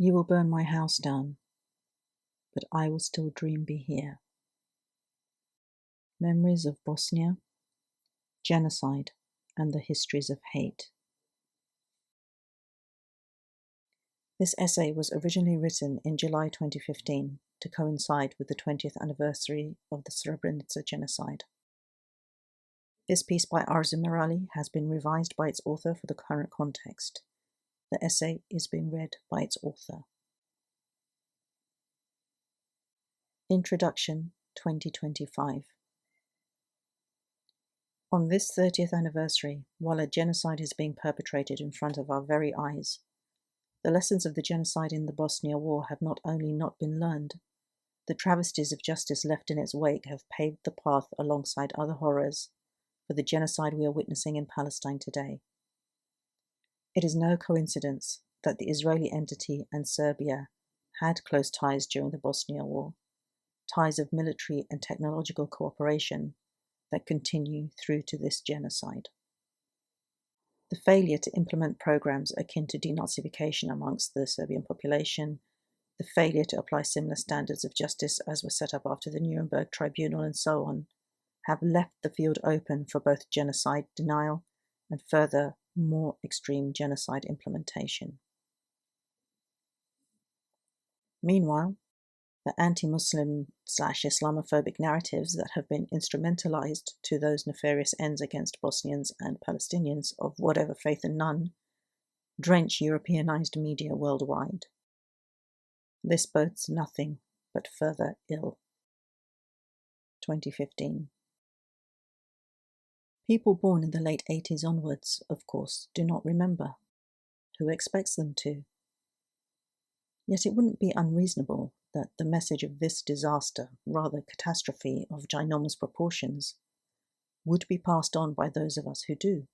You will burn my house down, but I will still dream be here. Memories of Bosnia, genocide, and the histories of hate. This essay was originally written in July 2015 to coincide with the 20th anniversary of the Srebrenica genocide. This piece by Arzu Merali has been revised by its author for the current context. The essay is being read by its author. Introduction 2025. On this 30th anniversary, while a genocide is being perpetrated in front of our very eyes, the lessons of the genocide in the Bosnia War have not only not been learned, the travesties of justice left in its wake have paved the path alongside other horrors for the genocide we are witnessing in Palestine today. It is no coincidence that the Israeli entity and Serbia had close ties during the Bosnia War, ties of military and technological cooperation that continue through to this genocide. The failure to implement programs akin to denazification amongst the Serbian population, the failure to apply similar standards of justice as were set up after the Nuremberg Tribunal and so on, have left the field open for both genocide denial and further, more extreme genocide implementation. Meanwhile, the anti-Muslim/Islamophobic narratives that have been instrumentalized to those nefarious ends against Bosnians and Palestinians of whatever faith and none drench Europeanized media worldwide. This bodes nothing but further ill. 2015. People born in the late 80s onwards, of course, do not remember. Who expects them to? Yet it wouldn't be unreasonable that the message of this disaster, rather catastrophe of ginormous proportions, would be passed on by those of us who do.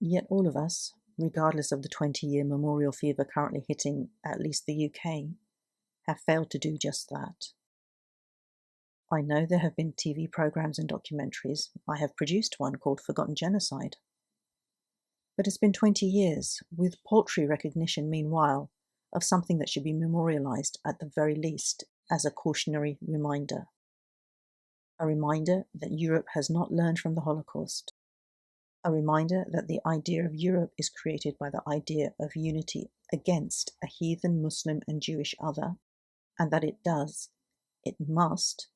Yet all of us, regardless of the 20-year memorial fever currently hitting at least the UK, have failed to do just that. I know there have been TV programs and documentaries. I have produced one called Forgotten Genocide. But it's been 20 years, with paltry recognition meanwhile, of something that should be memorialized at the very least as a cautionary reminder. A reminder that Europe has not learned from the Holocaust. A reminder that the idea of Europe is created by the idea of unity against a heathen Muslim and Jewish other, and that it must,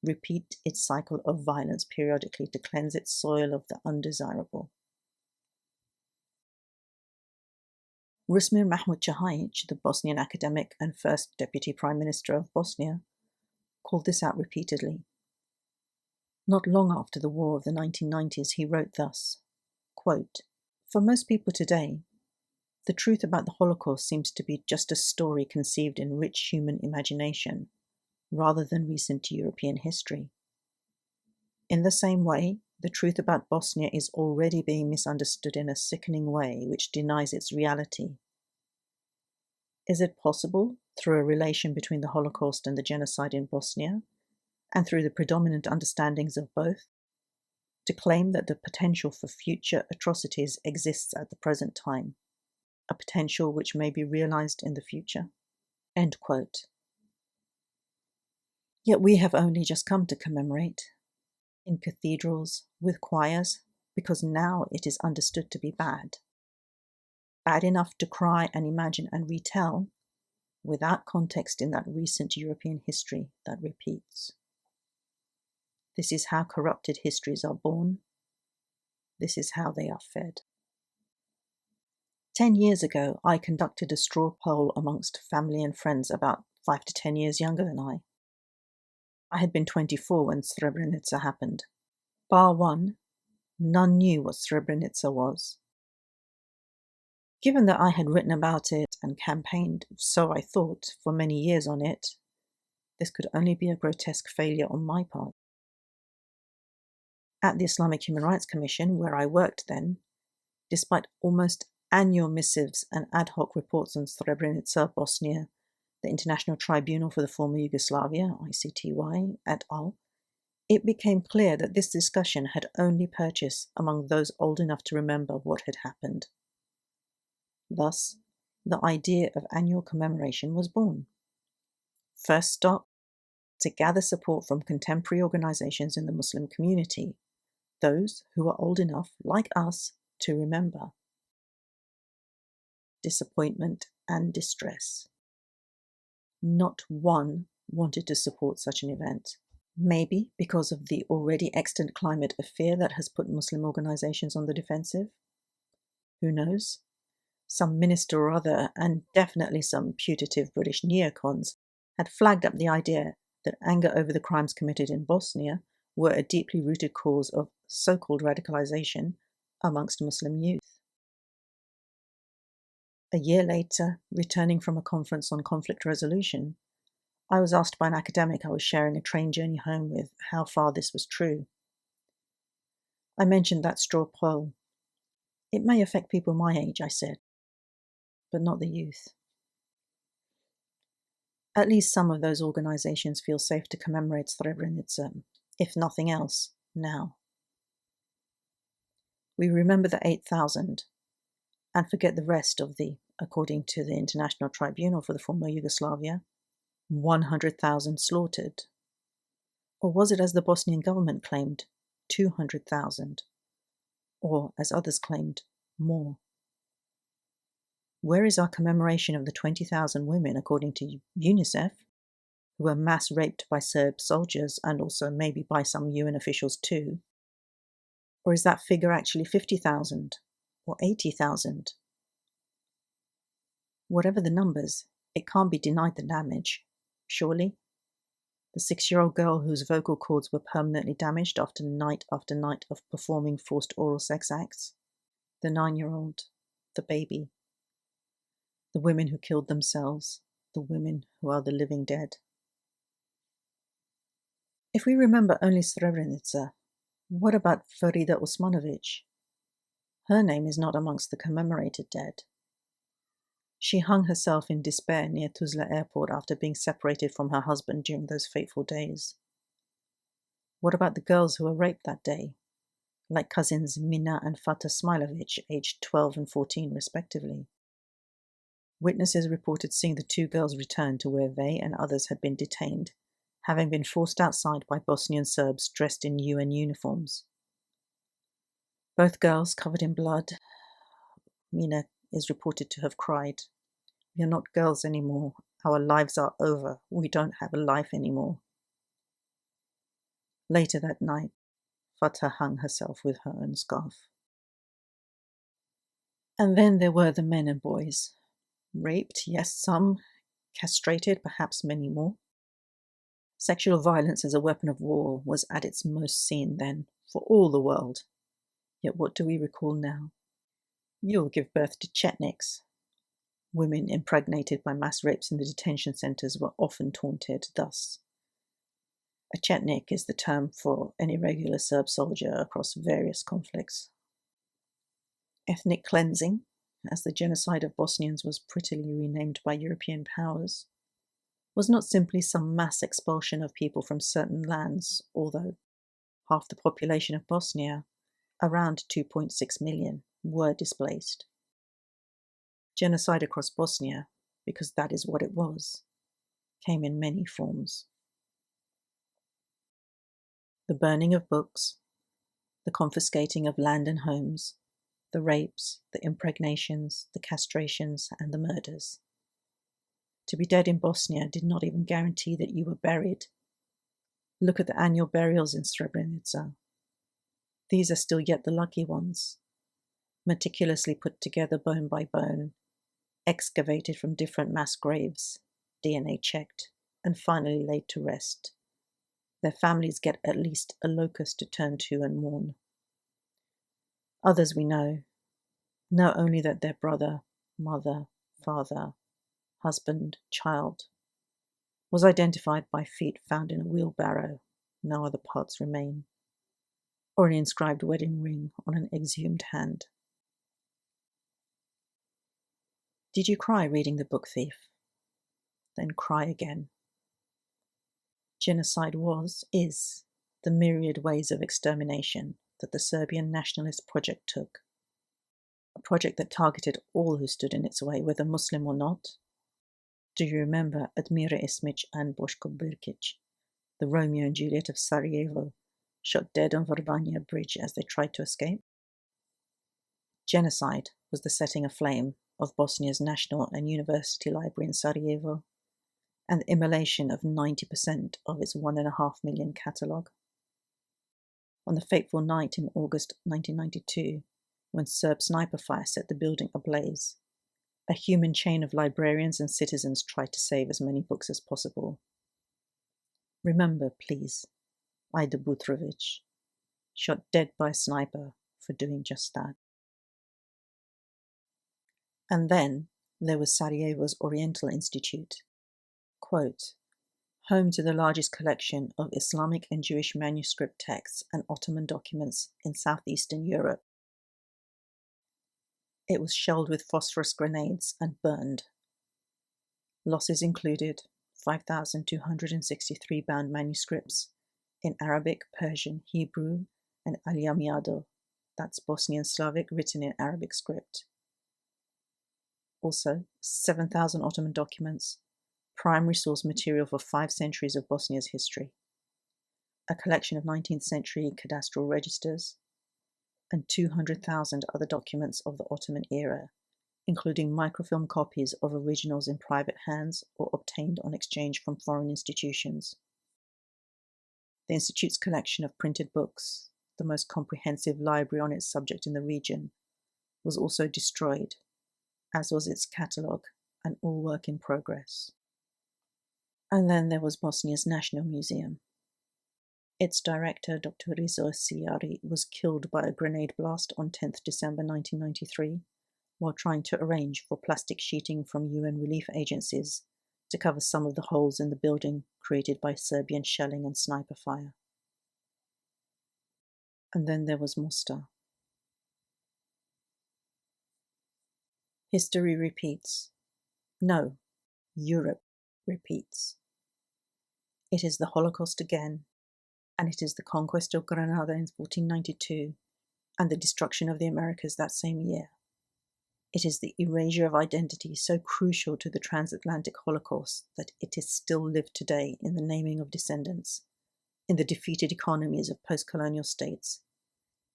repeat its cycle of violence periodically to cleanse its soil of the undesirable. Rusmir Mahmud-Cahajic, the Bosnian academic and first Deputy Prime Minister of Bosnia, called this out repeatedly. Not long after the war of the 1990s, he wrote thus, quote, "For most people today, the truth about the Holocaust seems to be just a story conceived in rich human imagination, rather than recent European history. In the same way, the truth about Bosnia is already being misunderstood in a sickening way which denies its reality. Is it possible, through a relation between the Holocaust and the genocide in Bosnia, and through the predominant understandings of both, to claim that the potential for future atrocities exists at the present time, a potential which may be realized in the future?" End quote. Yet we have only just come to commemorate, in cathedrals, with choirs, because now it is understood to be bad. Bad enough to cry and imagine and retell, without context in that recent European history that repeats. This is how corrupted histories are born. This is how they are fed. 10 years ago, I conducted a straw poll amongst family and friends about 5 to 10 years younger than I. I had been 24 when Srebrenica happened. Bar one, none knew what Srebrenica was. Given that I had written about it and campaigned, so I thought, for many years on it, this could only be a grotesque failure on my part. At the Islamic Human Rights Commission, where I worked then, despite almost annual missives and ad hoc reports on Srebrenica, Bosnia, the International Tribunal for the Former Yugoslavia, ICTY, et al., it became clear that this discussion had only purchase among those old enough to remember what had happened. Thus, the idea of annual commemoration was born. First stop, to gather support from contemporary organizations in the Muslim community, those who are old enough, like us, to remember. Disappointment and distress. Not one wanted to support such an event. Maybe because of the already extant climate of fear that has put Muslim organizations on the defensive. Who knows? Some minister or other, and definitely some putative British neocons, had flagged up the idea that anger over the crimes committed in Bosnia were a deeply rooted cause of so-called radicalization amongst Muslim youth. A year later, returning from a conference on conflict resolution, I was asked by an academic I was sharing a train journey home with how far this was true. I mentioned that straw poll. It may affect people my age, I said, but not the youth. At least some of those organizations feel safe to commemorate Srebrenica, if nothing else, now. We remember the 8,000 and forget the rest of the, according to the International Tribunal for the former Yugoslavia, 100,000 slaughtered. Or was it, as the Bosnian government claimed, 200,000? Or, as others claimed, more? Where is our commemoration of the 20,000 women, according to UNICEF, who were mass raped by Serb soldiers and also maybe by some UN officials too? Or is that figure actually 50,000 or 80,000? Whatever the numbers, it can't be denied the damage, surely? The 6-year-old girl whose vocal cords were permanently damaged after night of performing forced oral sex acts, the 9-year-old, the baby, the women who killed themselves, the women who are the living dead. If we remember only Srebrenica, what about Farida Osmanovic? Her name is not amongst the commemorated dead. She hung herself in despair near Tuzla airport after being separated from her husband during those fateful days. What about the girls who were raped that day, like cousins Mina and Fatah Smilovic, aged 12 and 14 respectively? Witnesses reported seeing the two girls return to where they and others had been detained, having been forced outside by Bosnian Serbs dressed in UN uniforms. Both girls covered in blood. Mina is reported to have cried, "We are not girls anymore. Our lives are over. We don't have a life anymore." Later that night, Fatah hung herself with her own scarf. And then there were the men and boys. Raped, yes, some. Castrated, perhaps many more. Sexual violence as a weapon of war was at its most seen then, for all the world. Yet what do we recall now? You'll give birth to Chetniks. Women impregnated by mass rapes in the detention centres were often taunted thus. A Chetnik is the term for an irregular Serb soldier across various conflicts. Ethnic cleansing, as the genocide of Bosnians was prettily renamed by European powers, was not simply some mass expulsion of people from certain lands, although half the population of Bosnia, around 2.6 million, were displaced. Genocide across Bosnia, because that is what it was, came in many forms. The burning of books, the confiscating of land and homes, the rapes, the impregnations, the castrations, and the murders. To be dead in Bosnia did not even guarantee that you were buried. Look at the annual burials in Srebrenica. These are still yet the lucky ones, meticulously put together bone by bone, excavated from different mass graves, DNA checked, and finally laid to rest. Their families get at least a locus to turn to and mourn. Others we know only that their brother, mother, father, husband, child was identified by feet found in a wheelbarrow, no other parts remain, or an inscribed wedding ring on an exhumed hand. Did you cry reading The Book Thief? Then cry again. Genocide is, the myriad ways of extermination that the Serbian nationalist project took. a project that targeted all who stood in its way, whether Muslim or not. Do you remember Admira Ismic and Boško Birkic, the Romeo and Juliet of Sarajevo, shot dead on Vrbanja Bridge as they tried to escape? Genocide was the setting aflame of Bosnia's National and University Library in Sarajevo, and the immolation of 90% of its 1.5 million catalogue. On the fateful night in August 1992, when Serb sniper fire set the building ablaze, a human chain of librarians and citizens tried to save as many books as possible. Remember, please, Ida Butrovic, shot dead by a sniper for doing just that. And then there was Sarajevo's Oriental Institute, quote, home to the largest collection of Islamic and Jewish manuscript texts and Ottoman documents in southeastern Europe. It was shelled with phosphorus grenades and burned. Losses included 5,263 bound manuscripts in Arabic, Persian, Hebrew, and Alyamiado, that's Bosnian Slavic written in Arabic script. Also, 7,000 Ottoman documents, primary source material for 5 centuries of Bosnia's history, a collection of 19th century cadastral registers, and 200,000 other documents of the Ottoman era, including microfilm copies of originals in private hands or obtained on exchange from foreign institutions. The Institute's collection of printed books, the most comprehensive library on its subject in the region, was also destroyed, as was its catalogue and all work in progress. And then there was Bosnia's National Museum. Its director, Dr. Rizo Sijari, was killed by a grenade blast on 10th December 1993 while trying to arrange for plastic sheeting from UN relief agencies to cover some of the holes in the building created by Serbian shelling and sniper fire. And then there was Mostar. History repeats. No, Europe repeats. It is the Holocaust again, and it is the conquest of Granada in 1492 and the destruction of the Americas that same year. It is the erasure of identity so crucial to the transatlantic Holocaust that it is still lived today in the naming of descendants, in the defeated economies of post-colonial states,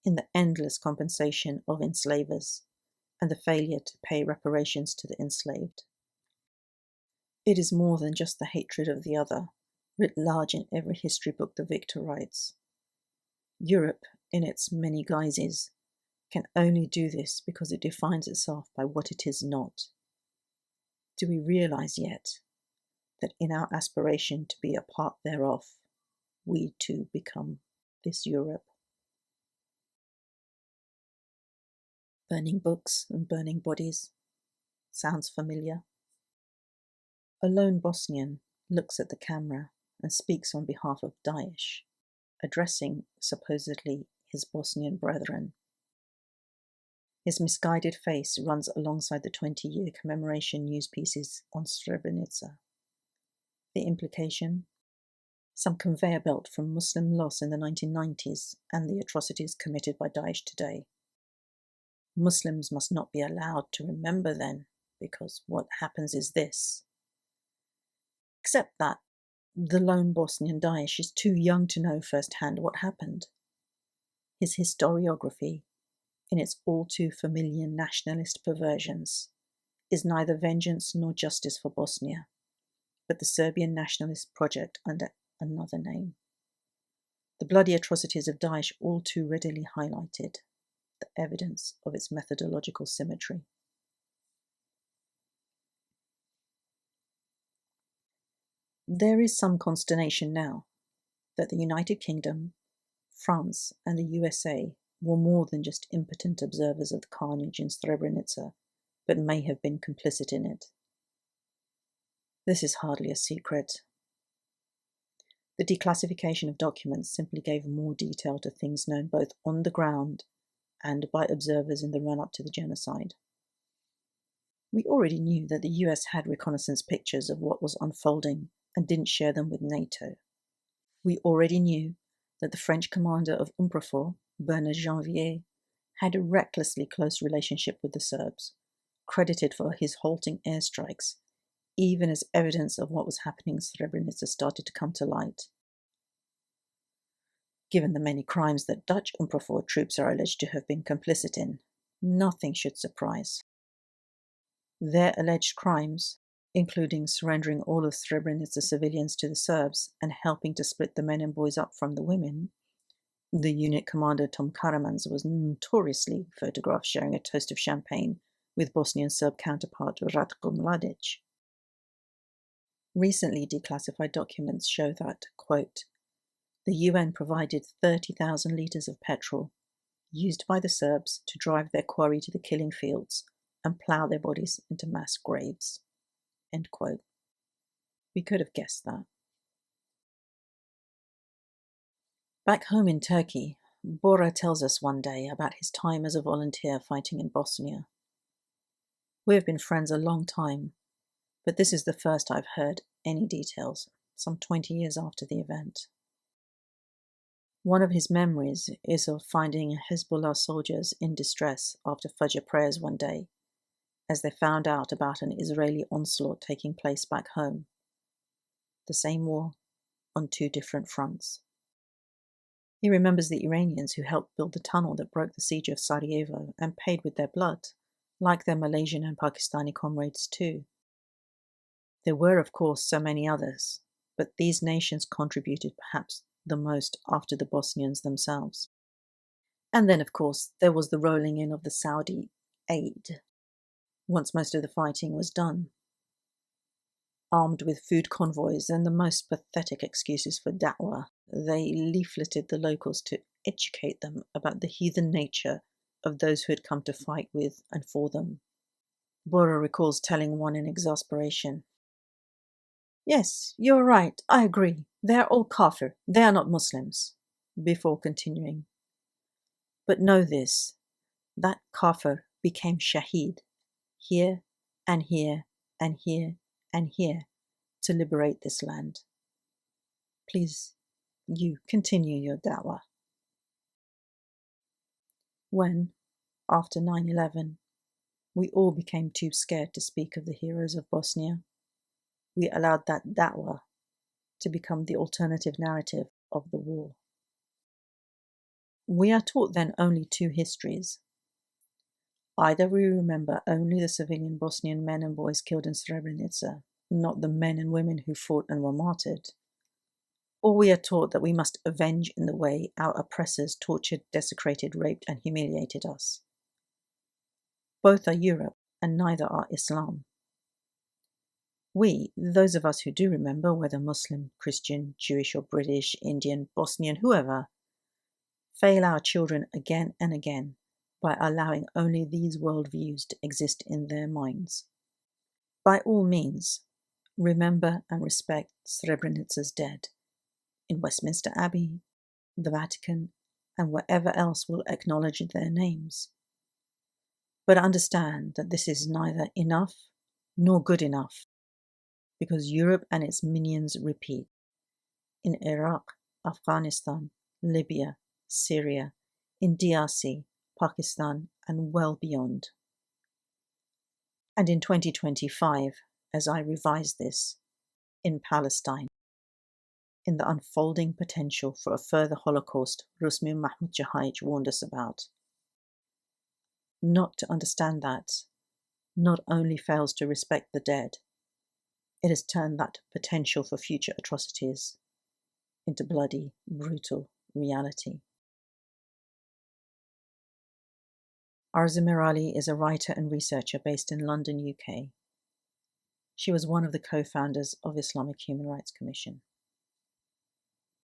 in the endless compensation of enslavers, and the failure to pay reparations to the enslaved. It is more than just the hatred of the other, writ large in every history book the victor writes. Europe, in its many guises, can only do this because it defines itself by what it is not. Do we realize yet that in our aspiration to be a part thereof, we too become this Europe? Burning books and burning bodies. Sounds familiar? A lone Bosnian looks at the camera and speaks on behalf of Daesh, addressing, supposedly, his Bosnian brethren. His misguided face runs alongside the 20-year commemoration news pieces on Srebrenica. The implication? Some conveyor belt from Muslim loss in the 1990s and the atrocities committed by Daesh today. Muslims must not be allowed to remember then, because what happens is this. Except that the lone Bosnian Daesh is too young to know firsthand what happened. His historiography, in its all too familiar nationalist perversions, is neither vengeance nor justice for Bosnia, but the Serbian nationalist project under another name. The bloody atrocities of Daesh all too readily highlighted the evidence of its methodological symmetry. There is some consternation now that the United Kingdom, France, and the USA were more than just impotent observers of the carnage in Srebrenica, but may have been complicit in it. This is hardly a secret. The declassification of documents simply gave more detail to things known both on the ground and by observers in the run-up to the genocide. We already knew that the US had reconnaissance pictures of what was unfolding and didn't share them with NATO. We already knew that the French commander of UNPROFOR, Bernard Janvier, had a recklessly close relationship with the Serbs, credited for his halting airstrikes, even as evidence of what was happening in Srebrenica started to come to light. Given the many crimes that Dutch UNPROFOR troops are alleged to have been complicit in, nothing should surprise. Their alleged crimes, including surrendering all of Srebrenica's civilians to the Serbs and helping to split the men and boys up from the women, the unit commander Tom Karamans was notoriously photographed sharing a toast of champagne with Bosnian Serb counterpart Ratko Mladic. Recently declassified documents show that, quote, the UN provided 30,000 litres of petrol, used by the Serbs to drive their quarry to the killing fields and plough their bodies into mass graves. End quote. We could have guessed that. Back home in Turkey, Bora tells us one day about his time as a volunteer fighting in Bosnia. We have been friends a long time, but this is the first I've heard any details, some 20 years after the event. One of his memories is of finding Hezbollah soldiers in distress after Fajr prayers one day, as they found out about an Israeli onslaught taking place back home. The same war on two different fronts. He remembers the Iranians who helped build the tunnel that broke the siege of Sarajevo and paid with their blood, like their Malaysian and Pakistani comrades too. There were, of course, so many others, but these nations contributed perhaps the most after the Bosnians themselves. And then, of course, there was the rolling in of the Saudi aid, once most of the fighting was done. Armed with food convoys and the most pathetic excuses for da'wah, they leafleted the locals to educate them about the heathen nature of those who had come to fight with and for them. Bora recalls telling one in exasperation, "Yes, you're right, I agree. They're all kafir, they are not Muslims," before continuing. But know this, that kafir became shaheed, here and here and here and here, to liberate this land. Please, you continue your da'wah. When, after 9/11, we all became too scared to speak of the heroes of Bosnia, we allowed that da'wah to become the alternative narrative of the war. We are taught then only two histories. Either we remember only the civilian Bosnian men and boys killed in Srebrenica, not the men and women who fought and were martyred, or we are taught that we must avenge in the way our oppressors tortured, desecrated, raped, and humiliated us. Both are Europe, and neither are Islam. We, those of us who do remember, whether Muslim, Christian, Jewish or British, Indian, Bosnian, whoever, fail our children again and again by allowing only these worldviews to exist in their minds. By all means, remember and respect Srebrenica's dead in Westminster Abbey, the Vatican, and wherever else will acknowledge their names. But understand that this is neither enough nor good enough, because Europe and its minions repeat in Iraq, Afghanistan, Libya, Syria, in DRC, Pakistan, and well beyond. And in 2025, as I revise this, in Palestine, in the unfolding potential for a further Holocaust Rusmir Mahmudjahaj warned us about. Not to understand that not only fails to respect the dead, it has turned that potential for future atrocities into bloody, brutal reality. Arzu Merali is a writer and researcher based in London, UK. She was one of the co-founders of Islamic Human Rights Commission.